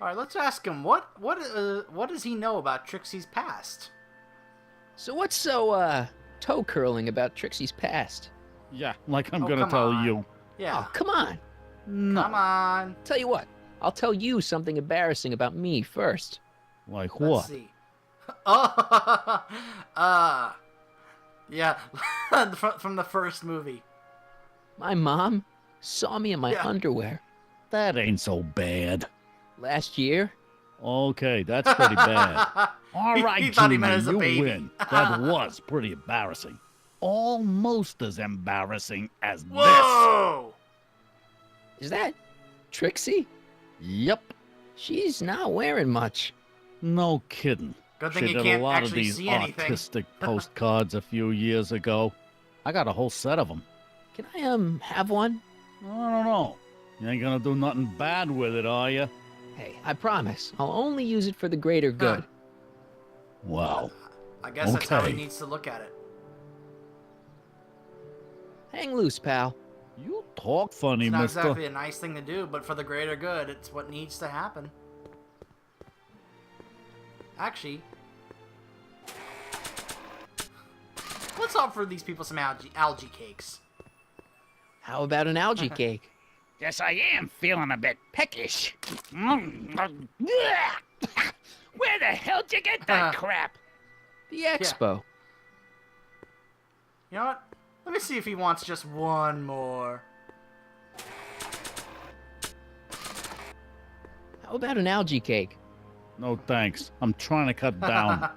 All right, let's ask him what does he know about Trixie's past? So what's so, toe curling about Trixie's past? Yeah, like I'm Oh, gonna come tell on. you. Yeah. Oh, come on. No. Come on. Tell you what, I'll tell you something embarrassing about me first. Like Let's what? see. Oh, yeah, from the first movie. My mom saw me in my Yeah. underwear That ain't so bad. last year. Okay, that's pretty bad. All right, he thought he meant Junior, as a you baby. win. That was pretty embarrassing. Almost as embarrassing as Whoa! Is that Trixie? this. Yep. She's not wearing much. No kidding. Good thing She you did a can't lot of actually these see anything. artistic postcards a few years ago. I got a whole set of them. Can I, have one? I don't know. You ain't gonna do nothing bad with it, are you? Hey, I promise. I'll only use it for the greater good. Wow. I guess that's how he Okay. needs to look at it. Hang loose, pal. You talk funny, It's not mister. exactly a nice thing to do, but for the greater good, it's what needs to happen. Actually, let's offer these people some algae cakes. How about an algae cake? Yes, I am feeling a bit peckish. Where the hell'd you get that crap? The expo. You know what? Let me see if he wants just one more. How about an algae cake? No thanks. I'm trying to cut down.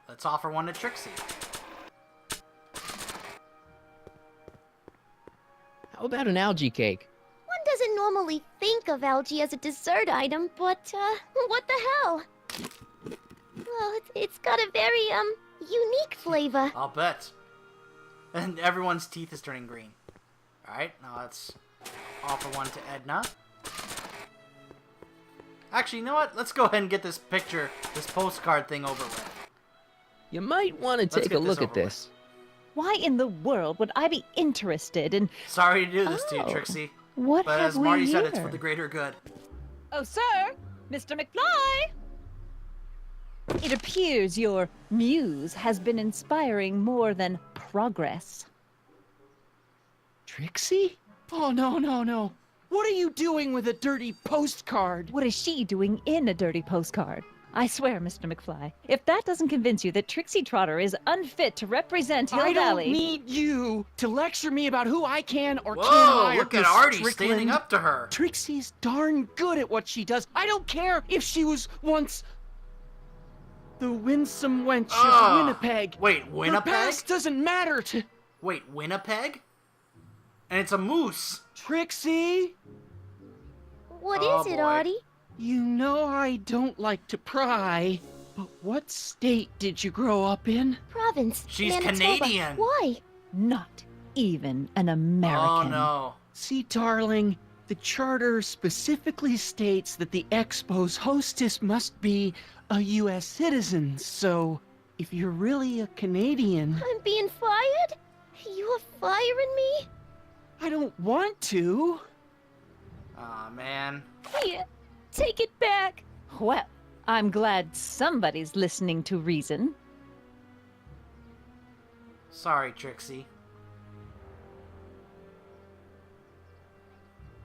Let's offer one to Trixie. How about an algae cake? One doesn't normally think of algae as a dessert item, but, what the hell? Well, it's got a very, unique flavor. I'll bet. And everyone's teeth is turning green. Alright, now let's offer one to Edna. Actually, you know what? Let's go ahead and get this picture, this postcard thing over with. You might want to Let's take get a this look at over with. this. Why in the world would I be interested in... Sorry to do this to you, Oh, Trixie. What But have as Marty we said, here? it's for the greater good. Oh, sir! Mr. McFly! It appears your muse has been inspiring more than progress. Trixie? Oh, no, no, no. What are you doing with a dirty postcard? What is she doing in a dirty postcard? I swear, Mr. McFly, if that doesn't convince you that Trixie Trotter is unfit to represent Hill I don't Valley... need you to lecture me about who I can or can't Whoa, hire, look at Miss Artie Strickland. standing up to her. Trixie's darn good at what she does. I don't care if she was once the winsome wench of Winnipeg. Wait, Her Winnipeg? past doesn't matter to Wait, Winnipeg? And it's a moose. Trixie. What Oh, is it, boy. Artie? You know I don't like to pry, but what state did you grow up in? Province. She's Manitoba. Canadian. Why? Not even an American. Oh no. See, darling, the charter specifically states that the Expo's hostess must be a U.S. citizen, so if you're really a Canadian, I'm being fired? You are firing me? I don't want to. Aw, man. Here, take it back. Well, I'm glad somebody's listening to reason. Sorry, Trixie.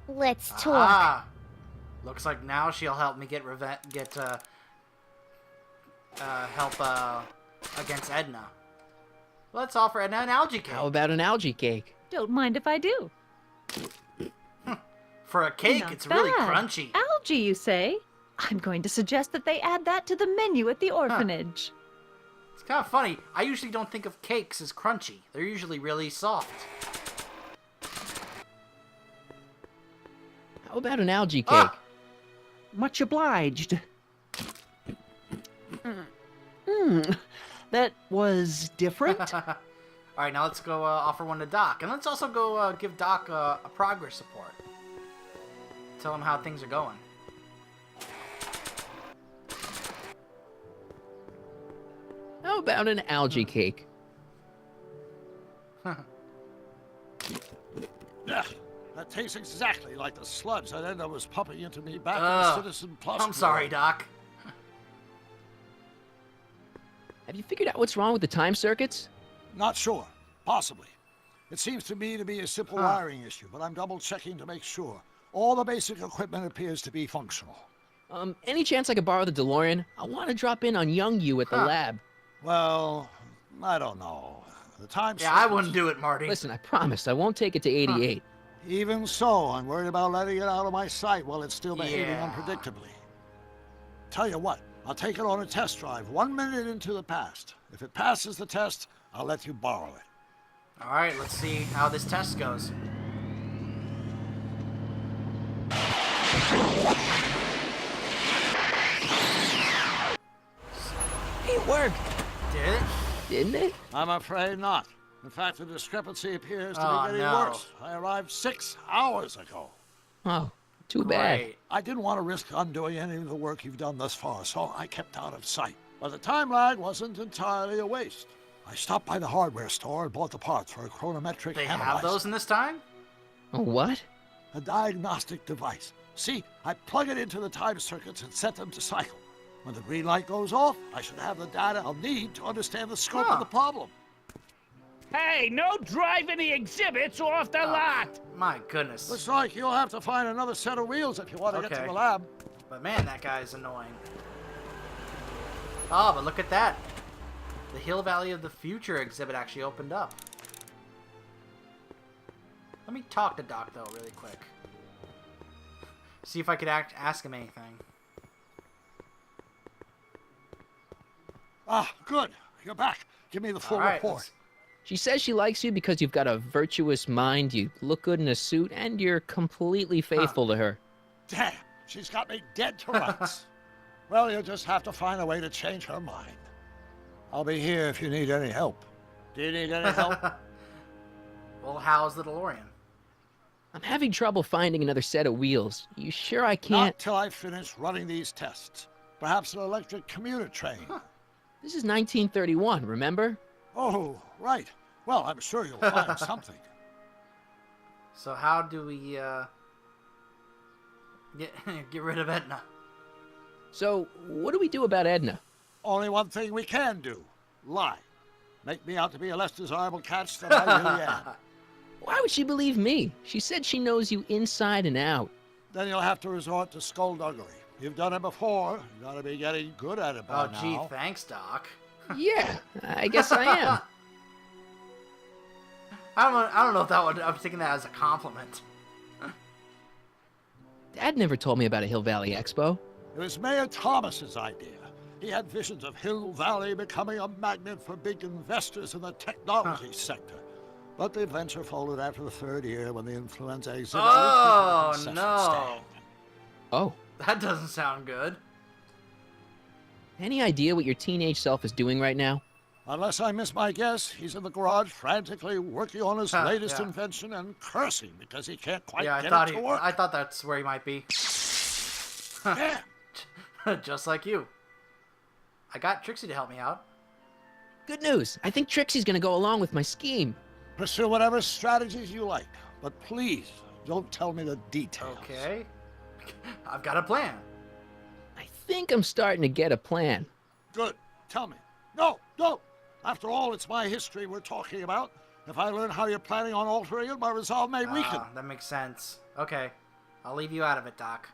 Let's talk. Ah, looks like now she'll help me get help against Edna. Let's offer Edna an algae cake. How about an algae cake? Don't mind if I do. For a cake, Not it's really bad. crunchy. Algae, you say? I'm going to suggest that they add that to the menu at the orphanage. It's kind of funny. I usually don't think of cakes as crunchy. They're usually really soft. How about an algae cake? Ah! Much obliged. That was different. All right, now let's go offer one to Doc, and let's also go give Doc a progress report. Tell him how things are going. How about an algae cake? That tastes exactly like the sludge that Edna was pumping into me back in the Ugh. Citizen Plus. I'm sorry, Doc. Have you figured out what's wrong with the time circuits? Not sure. Possibly. It seems to me to be a simple wiring issue, but I'm double-checking to make sure. All the basic equipment appears to be functional. Any chance I could borrow the DeLorean? I want to drop in on young you at the lab. Well, I don't know. The time Yeah, I circuits- wouldn't do it, Marty. Listen, I promise I won't take it to 88. Even so, I'm worried about letting it out of my sight while it's still behaving Yeah. unpredictably. Tell you what, I'll take it on a test drive 1 minute into the past. If it passes the test, I'll let you borrow it. All right, let's see how this test goes. It worked, Did it? didn't it? I'm afraid not. In fact, the discrepancy appears to Oh, be getting no. worse. I arrived 6 hours ago. Oh, too bad. Great. I didn't want to risk undoing any of the work you've done thus far, so I kept out of sight. But the time lag wasn't entirely a waste. I stopped by the hardware store and bought the parts for a chronometric They analyzer. have those in this time? Oh, what? A diagnostic device. See, I plug it into the time circuits and set them to cycle. When the green light goes off, I should have the data I'll need to understand the scope Huh. of the problem. Hey, no driving the exhibits off the lot! My goodness. Looks like you'll have to find another set of wheels if you want to get to Okay. the lab. But man, that guy's annoying. Oh, but look at that. The Hill Valley of the Future exhibit actually opened up. Let me talk to Doc, though, really quick. See if I could ask him anything. Ah, good. You're back. Give me the full All right, report. let's- She says she likes you because you've got a virtuous mind, you look good in a suit, and you're completely faithful to her. Damn, she's got me dead to rights. Well, you'll just have to find a way to change her mind. I'll be here if you need any help. Do you need any help? Well, how's the DeLorean? I'm having trouble finding another set of wheels. You sure I Not can't? till I finish running these tests. Perhaps an electric commuter train. This is 1931, remember? Oh, right. Well, I'm sure you'll find something. So how do we, get rid of Edna? So, what do we do about Edna? Only one thing we can do. Lie. Make me out to be a less desirable catch than I really am. Why would she believe me? She said she knows you inside and out. Then you'll have to resort to skullduggery. You've done it before. You gotta be getting good at it by Oh, gee, now. thanks, Doc. Yeah, I guess I am. I don't know if that would. I'm taking that as a compliment. Dad never told me about a Hill Valley Expo. It was Mayor Thomas's idea. He had visions of Hill Valley becoming a magnet for big investors in the technology sector. But the venture folded after the third year when the influenza exhibit Oh, reached the concession no. stand. Oh, That doesn't sound good. any idea what your teenage self is doing right now? Unless I miss my guess, he's in the garage frantically working on his latest Yeah. invention and cursing because he can't quite Yeah, get it to work. I thought that's where he might be. Yeah. Just like you. I got Trixie to help me out. Good news. I think Trixie's gonna go along with my scheme. Pursue whatever strategies you like, but please don't tell me the details. Okay. I've got a plan. I think I'm starting to get a plan. Good. Tell me. No, don't. After all, it's my history we're talking about. If I learn how you're planning on altering it, my resolve may weaken. That makes sense. Okay. I'll leave you out of it, Doc.